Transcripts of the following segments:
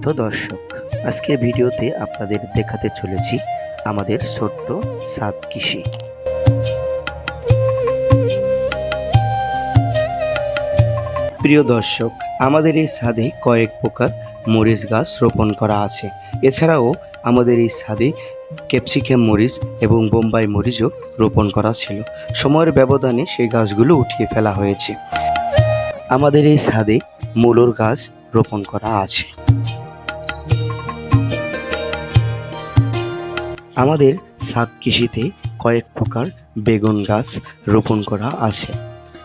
সম্মানিত দর্শক, আজকের ভিডিওতে আপনাদের দেখাতে চলেছি আমাদের ছোট্ট ছাদ কৃষি। প্রিয় দর্শক, আমাদের এই ছাদে কয়েক প্রকার মরিচ গাছ রোপণ করা আছে। এছাড়াও আমাদের এই ছাদে ক্যাপসিকাম মরিচ এবং বোম্বাই মরিচও রোপণ করা ছিল। সময়ের ব্যবধানে সেই গাছগুলো উঠিয়ে ফেলা হয়েছে। আমাদের এই ছাদে মূলোর গাছ রোপণ করা আছে। আমাদের ছাদ কৃষিতে কয়েক প্রকার বেগুন গাছ রোপণ করা আছে।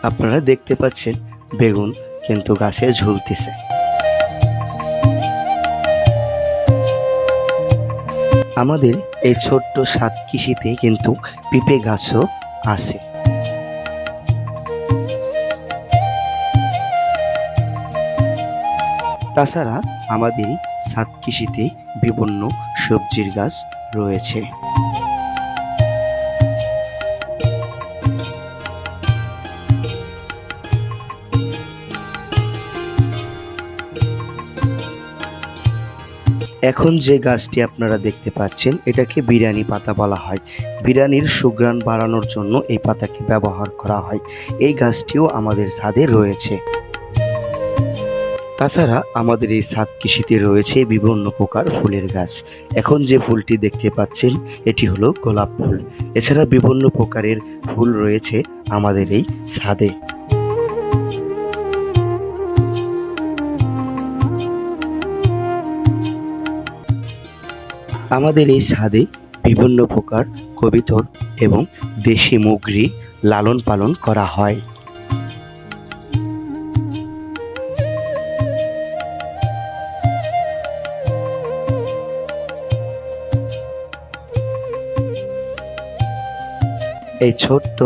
আপনারা দেখতে পাচ্ছেন বেগুন কিন্তু গাছে ঝুলতেছে। আমাদের এই ছোট্ট ছাদ কৃষিতে কিন্তু পেঁপে গাছও আছে। তাছাড়া আমাদের ছাদ কৃষিতে বিভিন্ন সবজির গাছ রয়েছে। এখন যে গাছটি আপনারা দেখতে পাচ্ছেন এটাকে বিরিয়ানি পাতা বলা হয়। বিরিয়ানির সুঘ্রাণ বাড়ানোর জন্য এই পাতাকে ব্যবহার করা হয়। এই গাছটিও আমাদের ছাদে রয়েছে। তাছাড়া আমাদের এই ছাদ কৃষিতে রয়েছে বিভিন্ন প্রকার ফুলের গাছ। এখন যে ফুলটি দেখতে পাচ্ছেন এটি হলো গোলাপ ফুল। এছাড়া বিভিন্ন প্রকারের ফুল রয়েছে আমাদের এই ছাদে। আমাদের এই ছাদে বিভিন্ন প্রকার কবুতর এবং দেশি মুরগি লালন পালন করা হয়। এই ছোট্ট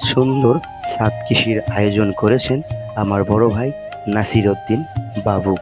সুন্দর ছাদ কৃষির আয়োজন করেছেন আমার বড় ভাই নাসির উদ্দিন বাবু।